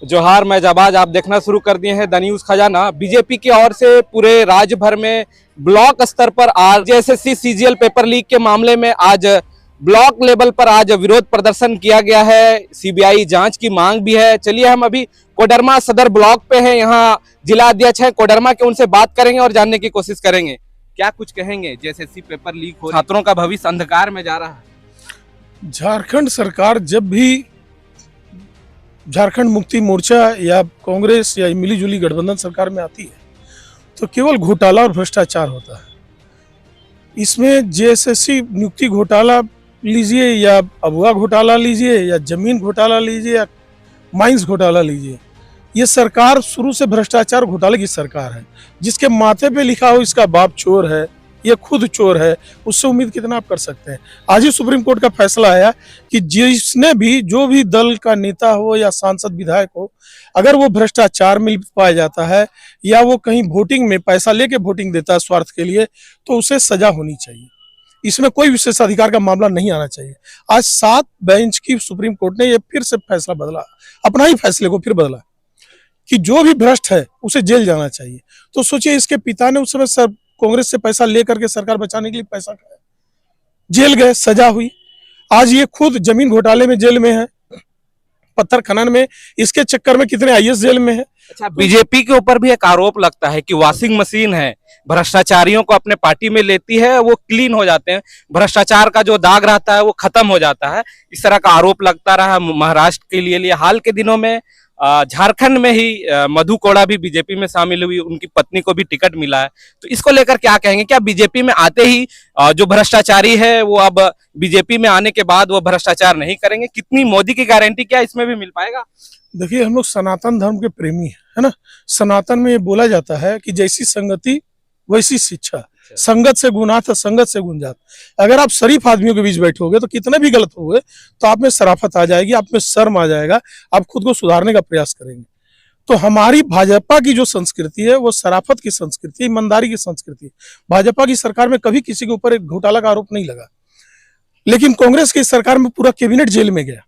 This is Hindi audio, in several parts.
जोहार, मैं जाबाज। आप देखना शुरू कर दिए हैं द न्यूज खजाना। बीजेपी की ओर से पूरे राज्य भर में ब्लॉक स्तर पर आज जेएसएससी सीजीएल पेपर लीक के मामले में आज ब्लॉक लेवल पर आज विरोध प्रदर्शन किया गया है। सीबीआई जांच की मांग भी है। चलिए, हम अभी कोडरमा सदर ब्लॉक पे हैं। यहाँ जिला अध्यक्ष है कोडरमा के, उनसे बात करेंगे और जानने की कोशिश करेंगे क्या कुछ कहेंगे। जेएसएससी पेपर लीक हो, छात्रों का भविष्य अंधकार में जा रहा है। झारखंड सरकार जब भी झारखंड मुक्ति मोर्चा या कांग्रेस या मिली जुली गठबंधन सरकार में आती है तो केवल घोटाला और भ्रष्टाचार होता है। इसमें जेएसएससी नियुक्ति घोटाला लीजिए या अगवा घोटाला लीजिए या जमीन घोटाला लीजिए या माइंस घोटाला लीजिए, ये सरकार शुरू से भ्रष्टाचार घोटाले की सरकार है। जिसके माथे पे लिखा हो इसका बाप चोर है, ये खुद चोर है, उससे उम्मीद कितना आप कर सकते हैं। आज ही सुप्रीम कोर्ट का फैसला आया कि जिसने भी जो भी दल का नेता हो या सांसद विधायक हो, अगर वो भ्रष्टाचार में पाया जाता है या वो कहीं वोटिंग में पैसा लेके वोटिंग देता है स्वार्थ के लिए, तो उसे सजा होनी चाहिए। इसमें कोई विशेषाधिकार का मामला नहीं आना चाहिए। आज 7 बेंच की सुप्रीम कोर्ट ने ये फिर से फैसला बदला, अपना ही फैसले को फिर बदला कि जो भी भ्रष्ट है उसे जेल जाना चाहिए। तो सोचिए, इसके पिता ने उस समय सर कांग्रेस से पैसा लेकर के सरकार बचाने के लिए पैसा खाया, जेल गए, सजा हुई। आज ये खुद जमीन घोटाले में जेल में है, पत्थर खनन में, इसके चक्कर में कितने आईएएस जेल में है। अच्छा, बीजेपी के ऊपर भी एक आरोप लगता है कि वॉशिंग मशीन है, भ्रष्टाचारियों को अपने पार्टी में लेती है, वो क्लीन हो जाते हैं, भ्रष्टाचार का जो दाग रहता है वो खत्म हो जाता है। इस तरह का आरोप लगता रहा महाराष्ट्र के लिए। हाल के दिनों में झारखंड में ही मधु कोड़ा भी बीजेपी में शामिल हुई, उनकी पत्नी को भी टिकट मिला है। तो इसको लेकर क्या कहेंगे? क्या बीजेपी में आते ही जो भ्रष्टाचारी है वो अब बीजेपी में आने के बाद वो भ्रष्टाचार नहीं करेंगे? कितनी मोदी की गारंटी, क्या इसमें भी मिल पाएगा? देखिए, हम लोग सनातन धर्म के प्रेमी है ना। सनातन में ये बोला जाता है कि जैसी संगति वैसी शिक्षा, संगत से गुनाह संगत से गुंजात। अगर आप शरीफ आदमियों के बीच बैठोगे तो कितने भी गलत होगे तो आप में शराफत आ जाएगी, आप में शर्म आ जाएगा, आप खुद को सुधारने का प्रयास करेंगे। तो हमारी भाजपा की जो संस्कृति है वो शराफत की संस्कृति, ईमानदारी की संस्कृति है। भाजपा की सरकार में कभी किसी के ऊपर एक घोटाला का आरोप नहीं लगा, लेकिन कांग्रेस की सरकार में पूरा कैबिनेट जेल में गया।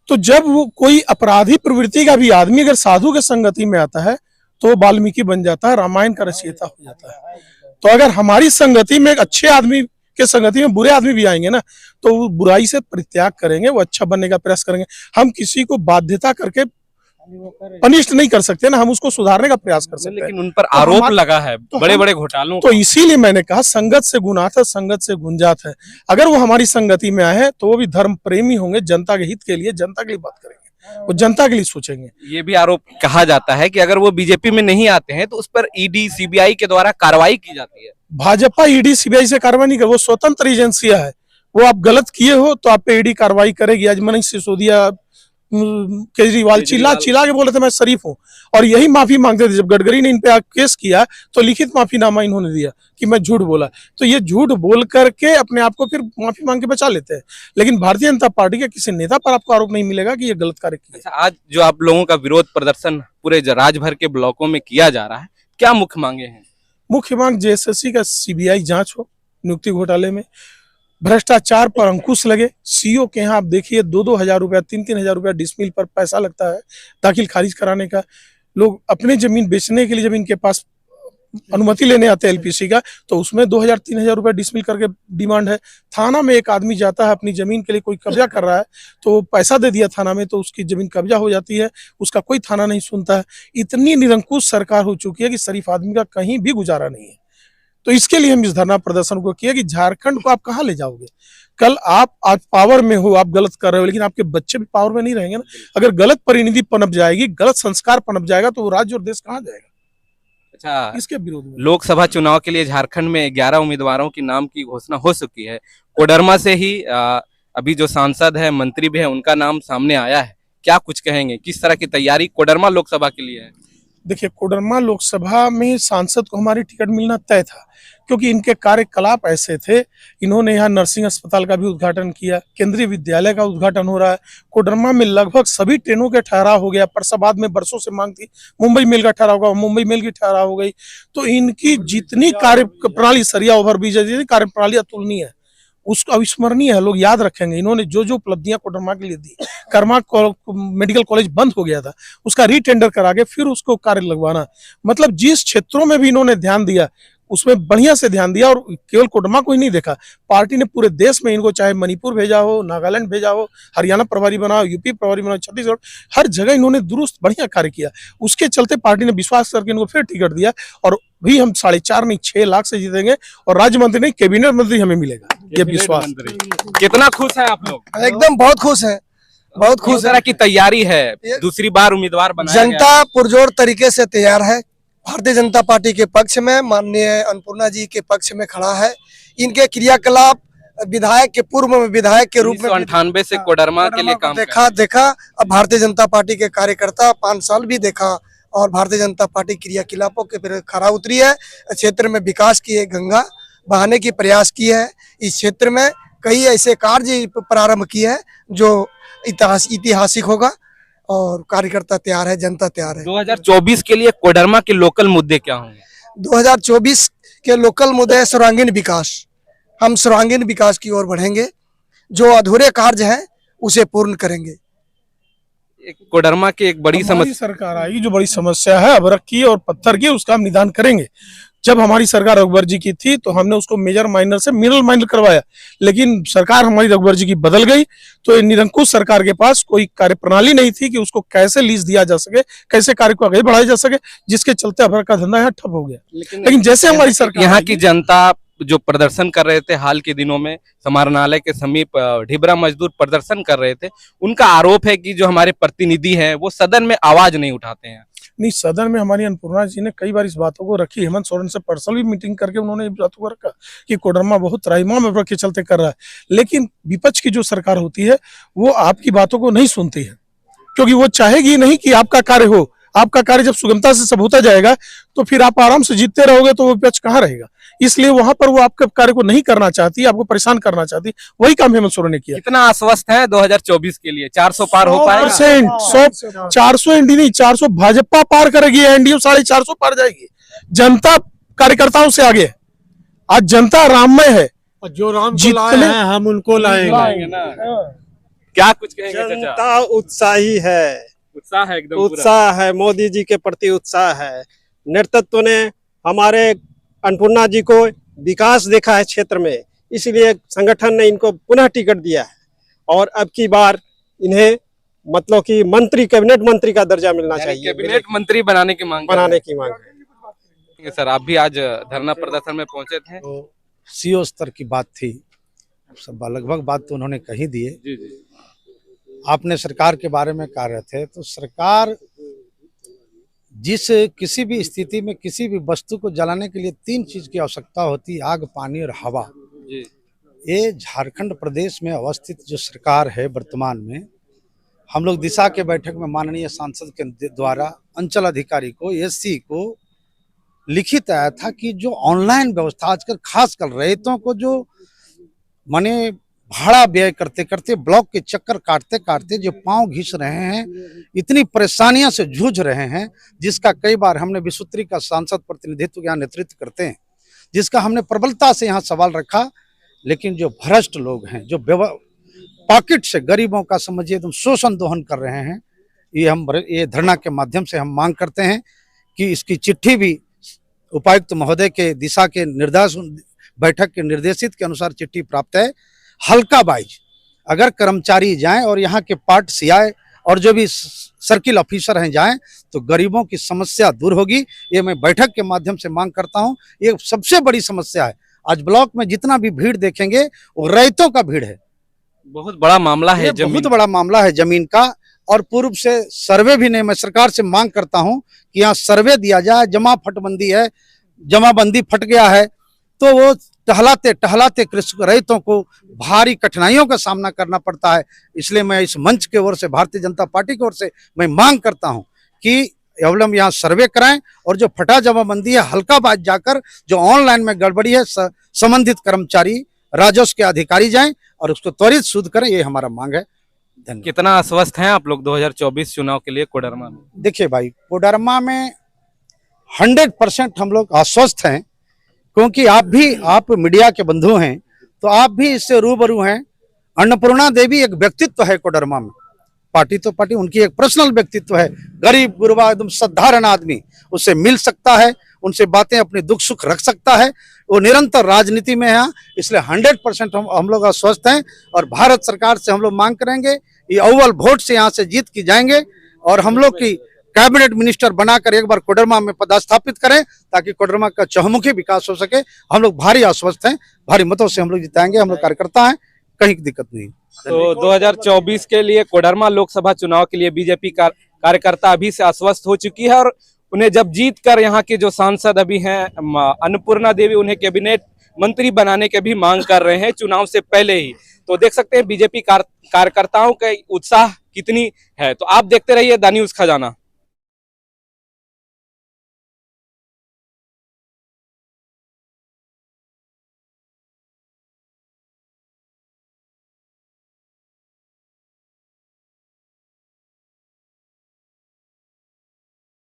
तो जब वो कोई अपराधी प्रवृत्ति का भी आदमी अगर साधु के संगति में आता है तो वो वाल्मीकि बन जाता है, रामायण का रचयिता हो जाता है। तो अगर हमारी संगति में एक अच्छे आदमी के संगति में बुरे आदमी भी आएंगे ना, तो वो बुराई से परित्याग करेंगे, वो अच्छा बनने का प्रयास करेंगे। हम किसी को बाध्यता करके अनिष्ट नहीं कर सकते ना, हम उसको सुधारने का प्रयास कर सकते हैं। लेकिन उन पर आरोप लगा है बड़े बड़े घोटालों। तो इसीलिए मैंने कहा संगत से गुनात है, संगत से गुंजात है। अगर वो हमारी संगति में आए हैं तो वो भी धर्म प्रेमी होंगे, जनता के हित के लिए, जनता के लिए बात करेंगे, वो जनता के लिए सोचेंगे। ये भी आरोप कहा जाता है कि अगर वो बीजेपी में नहीं आते हैं तो उस पर ईडी सीबीआई के द्वारा कार्रवाई की जाती है। भाजपा ईडी सीबीआई से कार्रवाई नहीं कर, वो स्वतंत्र एजेंसियां है। वो आप गलत किए हो तो आप पे ईडी कार्रवाई करेगी। आज मनीष सिसोदिया, केजरीवाल चिल्ला के बोल रहे थे मैं शरीफ हूँ, और यही माफी मांगते थे। जब गडकरी ने इन पे केस किया तो लिखित माफीनामा इन्होंने दिया कि मैं झूठ बोला। तो ये झूठ बोल करके अपने आप को फिर माफी मांग के बचा लेते हैं, लेकिन भारतीय जनता पार्टी के किसी नेता पर आपको आरोप नहीं मिलेगा कि ये गलत कार्य किया। अच्छा, आज जो आप लोगों का विरोध प्रदर्शन पूरे राज्य भर के ब्लॉकों में किया जा रहा है, क्या मुख्य मांगे हैं? मुख्य मांग जेएसएससी का सीबीआई जांच हो, नियुक्ति घोटाले में भ्रष्टाचार पर अंकुश लगे। सीओ के यहाँ आप देखिए 2-2 हजार रुपया, 3-3 हजार रुपया डिसमिल पर पैसा लगता है दाखिल खारिज कराने का। लोग अपने जमीन बेचने के लिए जब इनके पास अनुमति लेने आते हैं एलपीसी का, तो उसमें 2,000-3 हजार रुपया डिसमिल करके डिमांड है। थाना में एक आदमी जाता है अपनी जमीन के लिए, कोई कब्जा कर रहा है तो पैसा दे दिया थाना में, तो उसकी जमीन कब्जा हो जाती है, उसका कोई थाना नहीं सुनता है। इतनी निरंकुश सरकार हो चुकी है कि शरीफ आदमी का कहीं भी गुजारा नहीं है। तो इसके लिए हम इस धरना प्रदर्शन को किया कि झारखंड को आप कहाँ ले जाओगे? कल आप आज पावर में हो, आप गलत कर रहे हो, लेकिन आपके बच्चे भी पावर में नहीं रहेंगे ना। अगर गलत परिणति पनप जाएगी, गलत संस्कार पनप जाएगा तो वो राज्य और देश कहाँ जाएगा? अच्छा, इसके विरोध में लोकसभा चुनाव के लिए झारखंड में 11 उम्मीदवारों की नाम की घोषणा हो चुकी है। कोडरमा से ही अभी जो सांसद है, मंत्री भी है, उनका नाम सामने आया है। क्या कुछ कहेंगे? किस तरह की तैयारी कोडरमा लोकसभा के लिए है? देखिए, कोडरमा लोकसभा में सांसद को हमारी टिकट मिलना तय था, क्योंकि इनके कार्यकलाप ऐसे थे। इन्होंने यहाँ नर्सिंग अस्पताल का भी उद्घाटन किया, केंद्रीय विद्यालय का उद्घाटन हो रहा है। कोडरमा में लगभग सभी ट्रेनों के ठहराव हो गया। परसाबाद में बरसों से मांग थी, मुंबई मेल का ठहराव होगा, मुंबई मेल की ठहराव हो गई। तो इनकी जितनी कार्य प्रणाली, सरिया ओवरब्रिज, कार्य प्रणाली अतुलनीय है। उसको अविस्मरणीय है, लोग याद रखेंगे। इन्होंने जो जो उपलब्धियां कोडरमा के लिए दी, कर्मा मेडिकल कॉलेज बंद हो गया था, उसका रीटेंडर करा के फिर उसको कार्य लगवाना, मतलब जिस क्षेत्रों में भी इन्होंने ध्यान दिया उसमें बढ़िया से ध्यान दिया। और केवल कोडरमा को ही नहीं देखा, पार्टी ने पूरे देश में इनको, चाहे मणिपुर भेजा हो, नागालैंड भेजा हो, हरियाणा प्रभारी बना, यूपी प्रभारी बना, छत्तीसगढ़, हर जगह इन्होंने दुरुस्त बढ़िया कार्य किया। उसके चलते पार्टी ने विश्वास करके इनको फिर टिकट दिया और भी हम 4.5 नहीं 6 लाख से जीतेंगे और राज्य मंत्री नहीं कैबिनेट मंत्री हमें मिलेगा, ये विश्वास। कितना खुश है आप लोग? एकदम बहुत खुश है, बहुत खुश तरह है। की तैयारी है, दूसरी बार उम्मीदवार बनाया गया जनता पुरजोर तरीके से तैयार है, भारतीय जनता पार्टी के पक्ष में, माननीय अन्नपूर्णा जी के पक्ष में खड़ा है। इनके क्रियाकलाप विधायक के पूर्व में विधायक के रूप में 1998 से कोडरमा के लिए काम देखा। अब भारतीय जनता पार्टी के कार्यकर्ता 5 साल भी देखा और भारतीय जनता पार्टी क्रियाकलापों के फिर खरा उतरी है। क्षेत्र में विकास की है, गंगा बहाने की प्रयास की है। इस क्षेत्र में कई ऐसे कार्य प्रारंभ किए हैं जो ऐतिहासिक होगा और कार्यकर्ता तैयार है, जनता तैयार है। 2024 के लिए कोडरमा के लोकल मुद्दे क्या होंगे? 2024 के लोकल मुद्दे सर्वांगीण विकास। हम सर्वांगीण विकास की ओर बढ़ेंगे, जो अधूरे कार्य हैं उसे पूर्ण करेंगे। कोडरमा की एक बड़ी हमारी समस्या सरकार आई, जो बड़ी समस्या है अबरख की और पत्थर की, उसका हम निदान करेंगे। जब हमारी सरकार रघुवर जी की थी तो हमने उसको मेजर माइनर से मिनरल माइनर करवाया, लेकिन सरकार हमारी रघुवर जी की बदल गई तो निरंकुश सरकार के पास कोई कार्य प्रणाली नहीं थी कि उसको कैसे लीज दिया जा सके, कैसे कार्य को आगे बढ़ाया जा सके, जिसके चलते अबरख का धंधा यहाँ ठप हो गया। लेकिन जैसे हमारी सरकार, यहाँ की जनता जो प्रदर्शन कर रहे थे हाल के दिनों में समाहरणालय के समीप, ढिबरा मजदूर प्रदर्शन कर रहे थे, उनका आरोप है कि जो हमारे प्रतिनिधि हैं वो सदन में आवाज नहीं उठाते हैं। नहीं, सदन में हमारी अन्नपूर्णा जी ने कई बार इस बातों को रखी, हेमंत सोरेन से पर्सनल भी मीटिंग करके उन्होंने इस बातों को रखा कि कोडरमा बहुत त्राहिमाम अबरख के चलते कर रहा है। लेकिन विपक्ष की जो सरकार होती है वो आपकी बातों को नहीं सुनती है, क्योंकि वो चाहेगी नहीं कि आपका कार्य हो। आपका कार्य जब सुगमता से सब होता जाएगा तो फिर आप आराम से जीतते रहोगे, तो वो विपक्ष कहाँ रहेगा। इसलिए वहां पर वो आपके कार्य को नहीं करना चाहती, आपको परेशान करना चाहती। वही काम हेमंत सोरेन ने किया। कितना आश्वस्त है 2024 के लिए? 400 पार हो पाएगा? 100%। 400 एनडी नहीं, 400 भाजपा पार करेगी, एनडीए 450 पार जाएगी। जनता कार्यकर्ताओं से आगे है। आज जनता राममय है, जो राम को लाए हैं हम उनको लाएंगे ना। क्या कुछ कहेंगे चाचा? जनता उत्साही है, उत्साह है, एकदम उत्साह है, मोदी जी के प्रति उत्साह है। नेतृत्व ने हमारे अन्नपूर्णा जी को विकास देखा है क्षेत्र में, इसलिए संगठन ने इनको पुनः टिकट दिया है और अब की बार इन्हें मतलब कि मंत्री, कैबिनेट मंत्री का दर्जा मिलना चाहिए। कैबिनेट मंत्री बनाने की मांग है। सर, आप भी आज धरना प्रदर्शन में पहुंचे थे। तो सीओ स्तर की बात थी, सब लगभग बात तो उन्होंने कही दी है। जी जी। आपने सरकार के बारे में कह रहे थे, तो सरकार जिस किसी भी स्थिति में किसी भी वस्तु को जलाने के लिए 3 चीज की आवश्यकता होती है, आग, पानी और हवा। जी। ये झारखंड प्रदेश में अवस्थित जो सरकार है वर्तमान में, हम लोग दिशा के बैठक में माननीय सांसद के द्वारा अंचल अधिकारी को, एससी को लिखित आया था कि जो ऑनलाइन व्यवस्था आजकल खासकर रैयतों को जो माने भाड़ा व्यय करते करते, ब्लॉक के चक्कर काटते काटते जो पांव घिस रहे हैं, इतनी परेशानियों से जूझ रहे हैं, जिसका कई बार हमने विश्वोत्तरी का सांसद प्रतिनिधित्व यहाँ नेतृत्व करते हैं, जिसका हमने प्रबलता से यहाँ सवाल रखा। लेकिन जो भ्रष्ट लोग हैं, जो पॉकेट से गरीबों का समझिए तुम शोषण दोहन कर रहे हैं, ये धरना के माध्यम से हम मांग करते हैं कि इसकी चिट्ठी भी उपायुक्त महोदय के दिशा के निर्देश बैठक के निर्देशित के अनुसार चिट्ठी प्राप्त है। हल्का बाइज अगर कर्मचारी जाएं और यहाँ के पार्ट सीआई और जो भी सर्किल ऑफिसर हैं जाएं तो गरीबों की समस्या दूर होगी। ये मैं बैठक के माध्यम से मांग करता हूं। ये सबसे बड़ी समस्या है। आज ब्लॉक में जितना भी भीड़ देखेंगे वो रैयतों का भीड़ है। बहुत बड़ा मामला है, बहुत बड़ा मामला है जमीन का। और पूर्व से सर्वे भी नहीं, मैं सरकार से मांग करता हूं कि यहाँ सर्वे दिया जाए। जमाफटबंदी है, जमाबंदी फट गया है तो वो टहलाते टहलाते कृषक रैयतों को भारी कठिनाइयों का सामना करना पड़ता है। इसलिए मैं इस मंच के ओर से, भारतीय जनता पार्टी की ओर से मैं मांग करता हूं कि अवलंब यहाँ सर्वे कराएं और जो फटा जमाबंदी है हल्का बात जाकर, जो ऑनलाइन में गड़बड़ी है, संबंधित कर्मचारी राजस्व के अधिकारी जाएं और उसको त्वरित शुद्ध करें। ये हमारा मांग है। धन्यवाद। कितना आश्वस्त हैं आप लोग 2024 चुनाव के लिए कोडरमा में? देखिए भाई, कोडरमा में 100% हम लोग आश्वस्त हैं, क्योंकि आप मीडिया के बंधु हैं तो आप भी इससे रूबरू हैं। अन्नपूर्णा देवी एक व्यक्तित्व है कोडरमा में, पार्टी तो पार्टी, उनकी एक पर्सनल व्यक्तित्व है। गरीब गुरबा एकदम साधारण आदमी उससे मिल सकता है, उनसे बातें अपने दुख सुख रख सकता है। वो निरंतर राजनीति में है, इसलिए 100% हम लोग आश्वस्त हैं और भारत सरकार से हम लोग मांग करेंगे ये अव्वल वोट से यहाँ से जीत की जाएंगे और हम लोग की कैबिनेट मिनिस्टर बनाकर एक बार कोडरमा में पदस्थापित करें ताकि कोडरमा का चहुमुखी विकास हो सके। हम लोग भारी आश्वस्त हैं, भारी मतों से हम लोग जिताएंगे। हम लोग कार्यकर्ता हैं, कहीं दिक्कत नहीं। तो 2024 के लिए कोडरमा लोकसभा चुनाव के लिए बीजेपी कार्यकर्ता अभी से आश्वस्त हो चुकी है और उन्हें जब जीत कर यहाँ के जो सांसद अभी हैं अन्नपूर्णा देवी, उन्हें कैबिनेट मंत्री बनाने के भी मांग कर रहे हैं चुनाव से पहले ही। तो देख सकते हैं बीजेपी कार्यकर्ताओं का उत्साह कितनी है। तो आप देखते रहिए द न्यूज़ खजाना।